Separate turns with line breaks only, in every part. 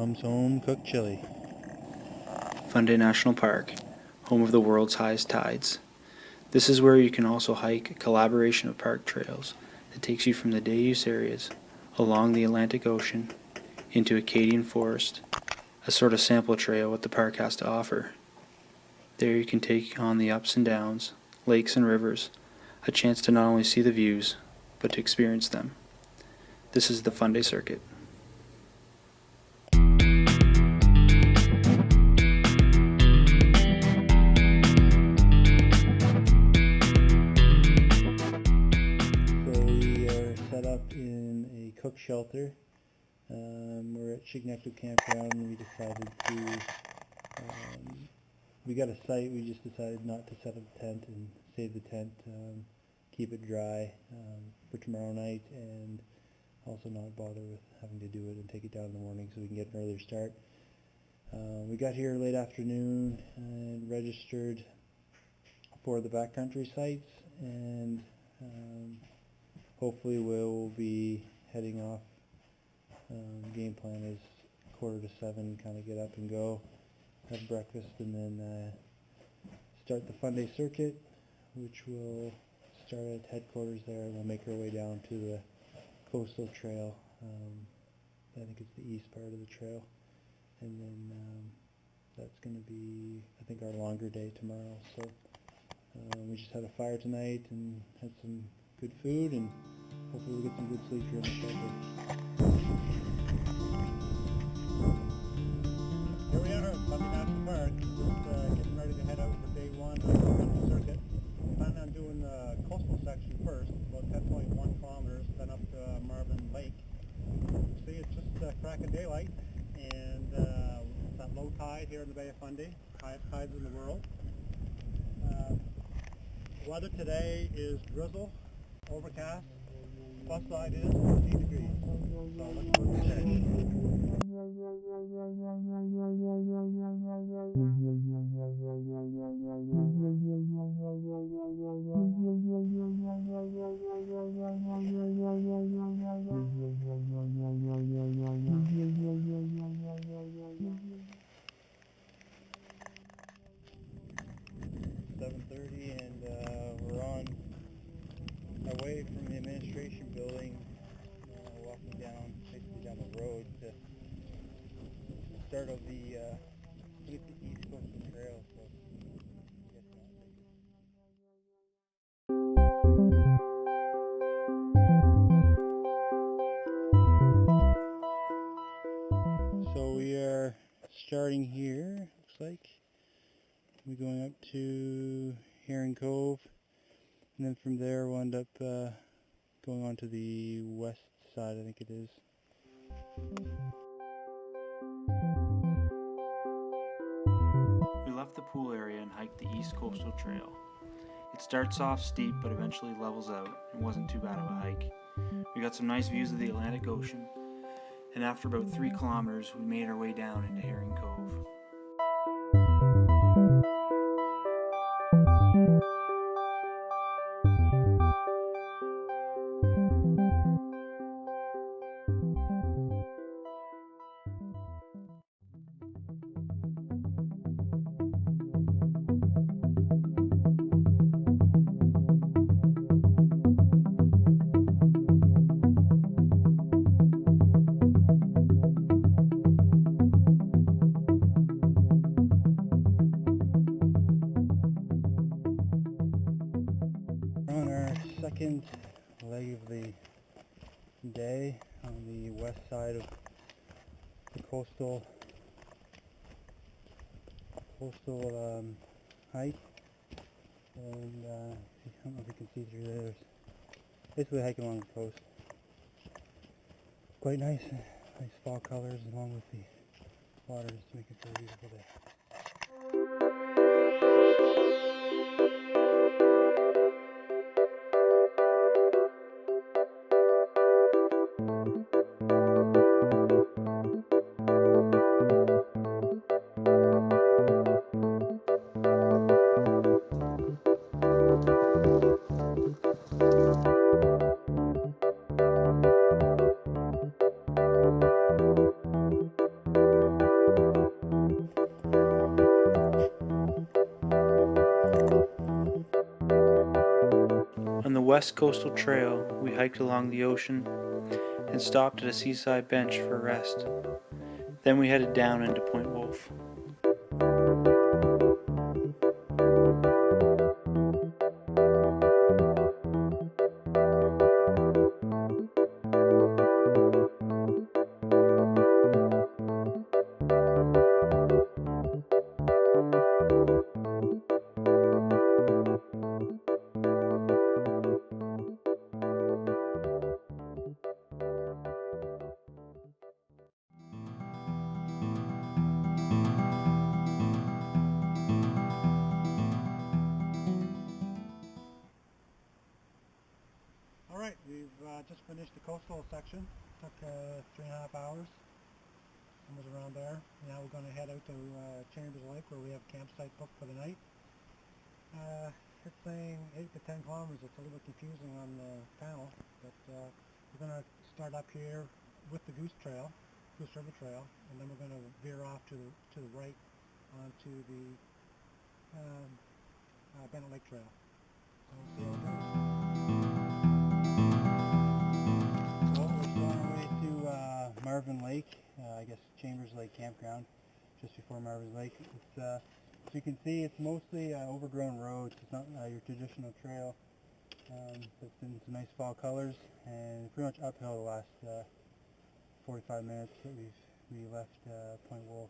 Mom's home cooked chili.
Fundy National Park, home of the world's highest tides. This is where you can also hike a collaboration of park trails that takes you from the Deus areas along the Atlantic Ocean into Acadian forest, a sort of sample trail what the park has to offer. There you can take on the ups and downs, lakes and rivers, a chance to not only see the views, but to experience them. This is the Fundy Circuit.
In a cook shelter. We're at Chignecto Campground and we decided to, we got a site, we just decided not to set up a tent and save the tent, keep it dry for tomorrow night, and also not bother with having to do it and take it down in the morning so we can get an earlier start. We got here late afternoon and registered for the backcountry sites, and hopefully we'll be heading off. Game plan is 6:45, kind of get up and go, have breakfast, and then start the Fundy Circuit, which will start at headquarters there. We'll make our way down to the coastal trail. I think it's the east part of the trail, and then that's going to be, I think, our longer day tomorrow. So we just had a fire tonight and had some good food, and hopefully we'll get some good sleep here in the shelter. Here we are at Fundy National Park, just getting ready to head out for day one of the Fundy Circuit. Planning on doing the coastal section first, about 10.1 kilometers, then up to Marvin Lake. See, it's just crack of daylight, and it's at low tide here in the Bay of Fundy, highest tides in the world. The weather today is drizzle, overcast. Plus side is 14 degrees. So let's go to the check. We're on our way from the administration building, walking down, basically down the road to the start of the East Coastal Trail. So we are starting here, looks like. We're going up to Herring Cove, and then from there we'll end up going on to the west side, I think it is.
We left the pool area and hiked the East Coastal Trail. It starts off steep but eventually levels out and wasn't too bad of a hike. We got some nice views of the Atlantic Ocean, and after about 3 kilometers we made our way down into Herring Cove.
On our second leg of the day on the west side of the coastal hike, and I don't know if you can see through there. There's basically hiking along the coast. Quite nice fall colors along with the water, just to make it so beautiful day.
West Coastal Trail, we hiked along the ocean and stopped at a seaside bench for rest. Then we headed down into Point Wolf.
Alright, we've just finished the coastal section. Took 3.5 hours, somewhere around there. Now we're going to head out to Chambers Lake where we have a campsite booked for the night. It's saying 8 to 10 kilometers. It's a little bit confusing on the panel, but we're going to start up here with the Goose River Trail, and then we're going to veer off to the right onto the Bennett Lake Trail. So we'll see how it goes. So we're still on our way to Marvin Lake, I guess Chambers Lake Campground, just before Marvin Lake. It's, as you can see, it's mostly overgrown roads. It's not your traditional trail. It's in some nice fall colors, and pretty much uphill the last 45 minutes that we left Point Wolf.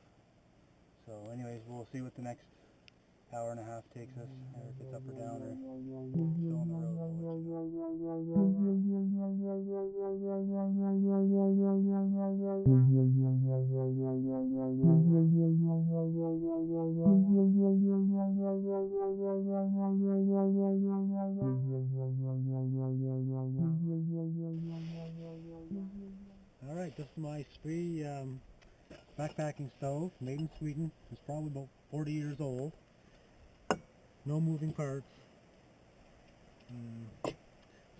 So anyways, we'll see what the next hour and a half takes us, or if it's up or down, or still on the road. Alright, this is my Spree backpacking stove, made in Sweden. It's probably about 40 years old. No moving parts.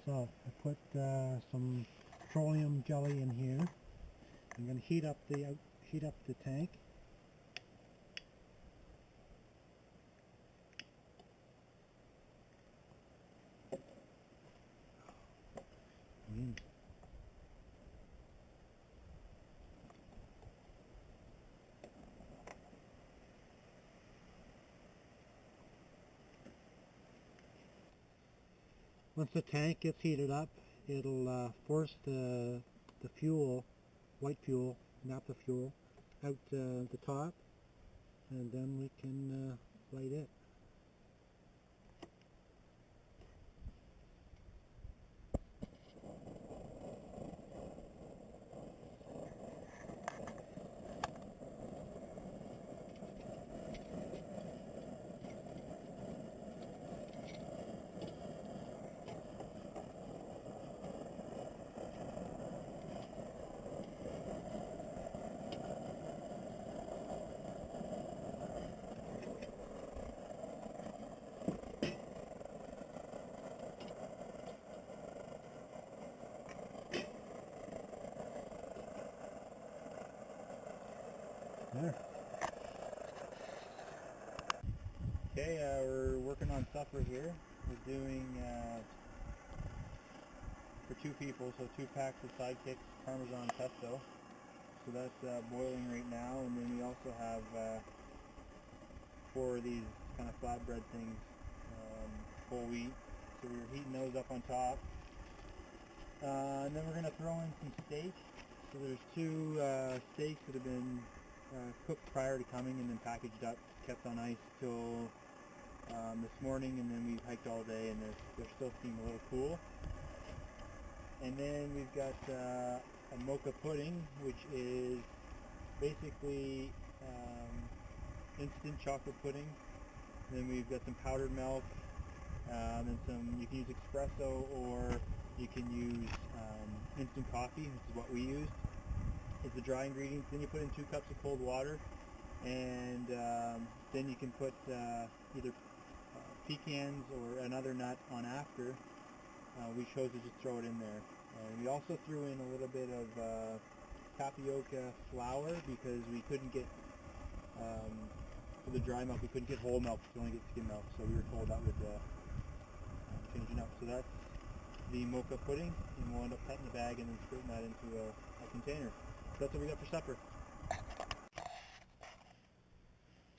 So I put some petroleum jelly in here. I'm going to heat up the tank. Once the tank gets heated up, it'll force the fuel, white fuel, naphtha fuel, out the top, and then we can light it. There. Okay, we're working on supper here. We're doing for 2 people, so 2 packs of Sidekicks Parmesan pesto. So that's boiling right now, and then we also have 4 of these kind of flatbread things, whole wheat. So we're heating those up on top. And then we're going to throw in some steak. So there's 2 steaks that have been cooked prior to coming and then packaged up, kept on ice till this morning, and then we've hiked all day and they're still seeming a little cool. And then we've got a mocha pudding, which is basically instant chocolate pudding. And then we've got some powdered milk, and you can use espresso or you can use instant coffee, which is what we used. It's the dry ingredients. Then you put in 2 cups of cold water, and then you can put either pecans or another nut on after. We chose to just throw it in there. And we also threw in a little bit of tapioca flour because we couldn't get, for the dry milk, we couldn't get whole milk, we could only get skim milk, so we were told that would change it up. So that's the mocha pudding, and we'll end up cutting the bag and then squirting that into a container. So that's what we got for supper.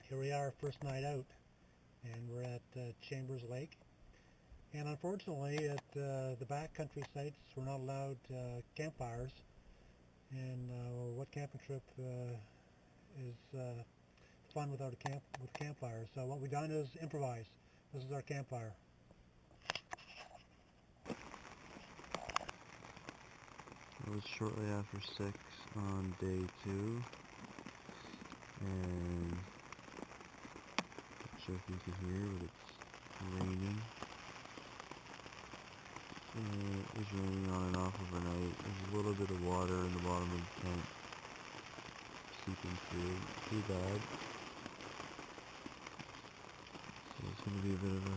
Here we are, first night out, and we're at Chambers Lake. And unfortunately, at the backcountry sites, we're not allowed campfires. And what camping trip is fun without a campfire? So what we've done is improvise. This is our campfire.
It was shortly after 6 on day 2, and not sure if you can hear, but it's raining. And it was raining on and off overnight. There's a little bit of water in the bottom of the tent seeping through. Too bad. So it's going to be a bit of a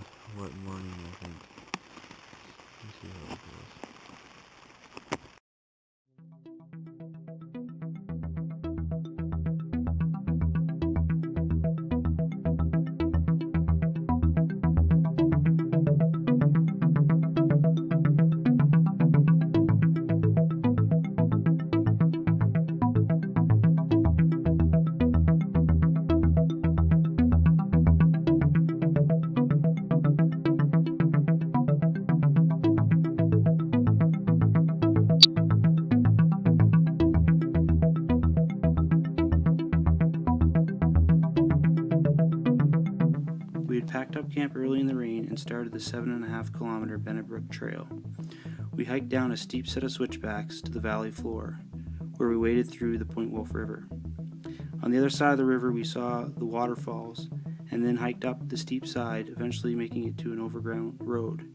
wet morning, I think. Let's see how it goes.
We had packed up camp early in the rain and started the 7.5 kilometer Bennett Brook Trail. We hiked down a steep set of switchbacks to the valley floor, where we waded through the Point Wolf River. On the other side of the river we saw the waterfalls, and then hiked up the steep side, eventually making it to an overground road.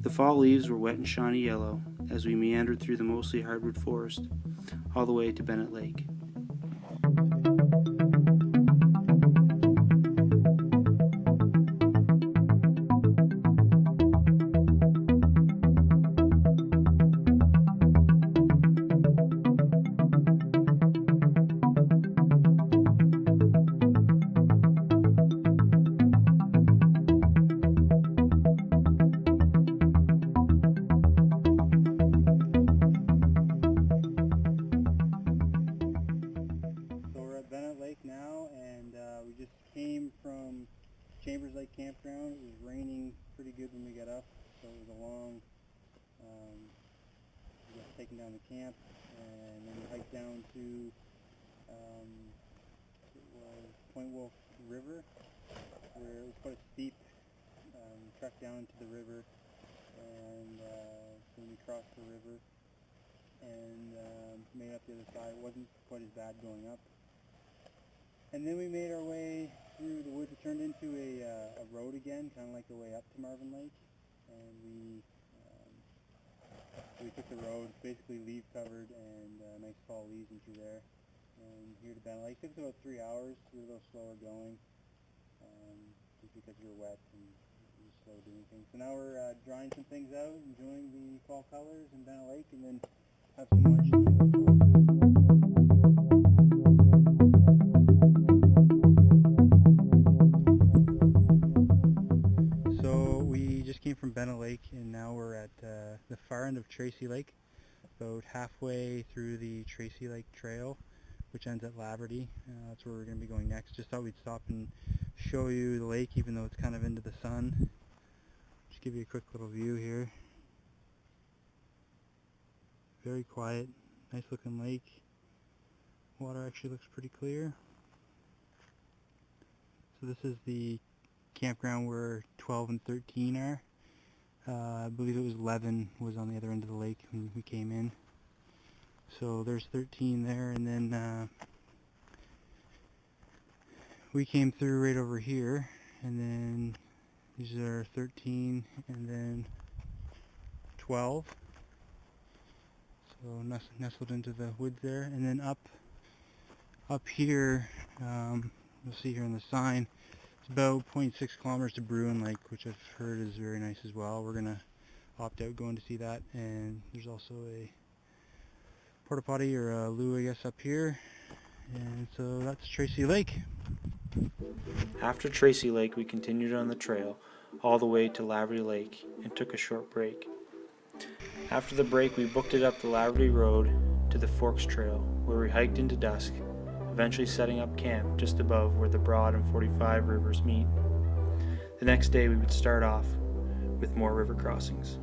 The fall leaves were wet and shiny yellow as we meandered through the mostly hardwood forest all the way to Bennett Lake.
Chambers Lake Campground. It was raining pretty good when we got up, so it was a long, we got taken down to camp, and then we hiked down to, it was Point Wolf River, where it was quite a steep trek down to the river, and then we crossed the river and made it up the other side. It wasn't quite as bad going up. And then we made our way through the woods. It turned into a road again, kind of like the way up to Marvin Lake. And we took the road, basically leaf covered, and nice fall leaves into there. And here to Bennett Lake. It took us about 3 hours. We were a little slower going, just because we were wet and we were slow doing things. So now we're drying some things out, enjoying the fall colors in Bennett Lake, and then have some lunch. From Bennett Lake, and now we're at the far end of Tracy Lake, about halfway through the Tracy Lake Trail, which ends at Laverty. That's where we're going to be going next. Just thought we'd stop and show you the lake, even though it's kind of into the sun. Just give you a quick little view here. Very quiet, nice looking lake. Water actually looks pretty clear. So this is the campground where 12 and 13 are. I believe it was 11 was on the other end of the lake when we came in. So there's 13 there, and then we came through right over here, and then these are 13 and then 12. So nestled into the woods there, and then up here, you'll see here on the sign, about 0.6 kilometers to Bruin Lake, which I've heard is very nice as well. We're going to opt out going to see that, and there's also a porta potty or a loo, I guess, up here. And so that's Tracy Lake.
After Tracy Lake, we continued on the trail all the way to Laverty Lake and took a short break. After the break, we booked it up the Laverty Road to the Forks Trail, where we hiked into dusk, eventually setting up camp just above where the Broad and 45 rivers meet. The next day we would start off with more river crossings.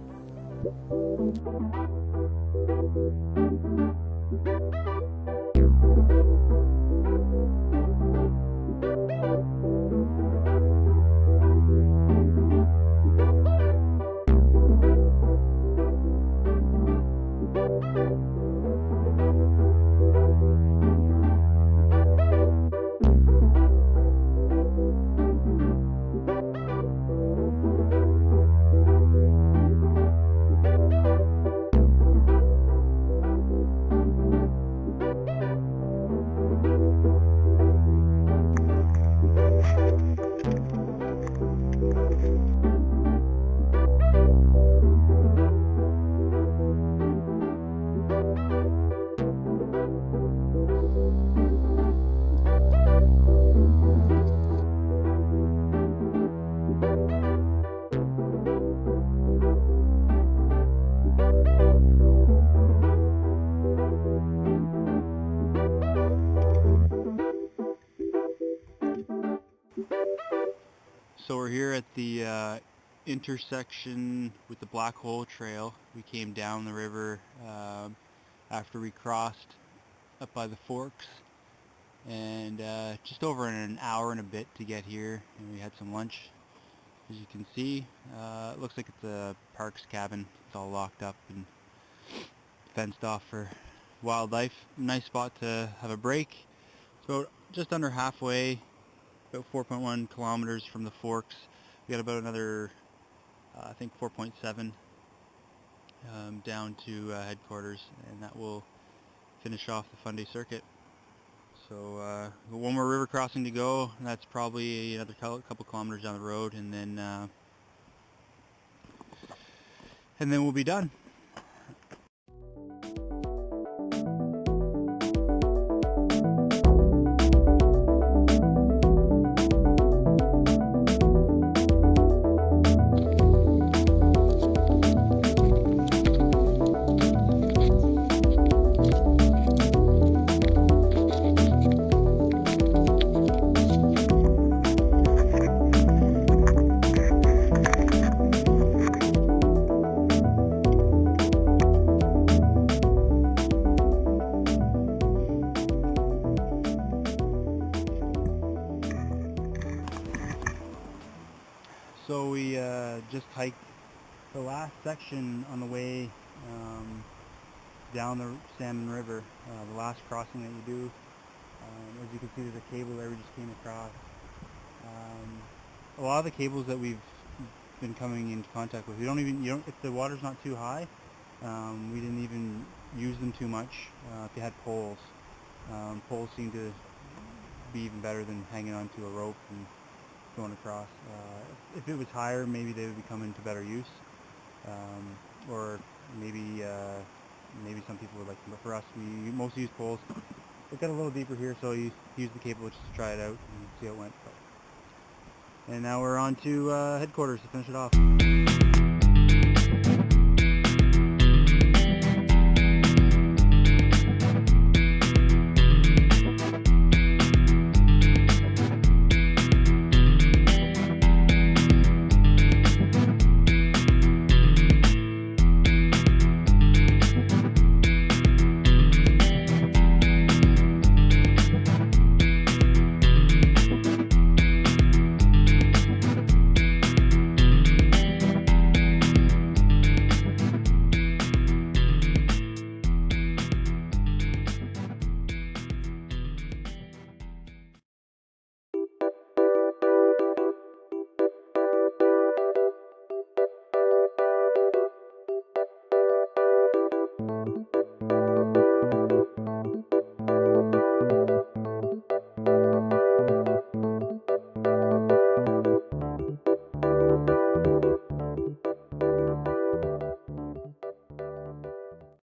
So we're here at the intersection with the Black Hole Trail. We came down the river after we crossed up by the Forks, and just over an hour and a bit to get here, and we had some lunch. As you can see, it looks like it's a park's cabin. It's all locked up and fenced off for wildlife. Nice spot to have a break. It's about just under halfway, about 4.1 kilometers from the Forks. We got about another, I think 4.7 down to headquarters, and that will finish off the Fundy Circuit. So one more river crossing to go, and that's probably another couple kilometers down the road, and then we'll be done. So we just hiked the last section on the way down the Salmon River, the last crossing that you do. As you can see, there's a cable there we just came across. A lot of the cables that we've been coming into contact with, if the water's not too high, we didn't even use them too much. If you had poles, poles seem to be even better than hanging onto a rope and going across. If it was higher, maybe they would come into better use, or maybe some people would like them. But for us, we mostly use poles. It got a little deeper here, so you use the cable just to try it out and see how it went. And now we're on to headquarters to finish it off.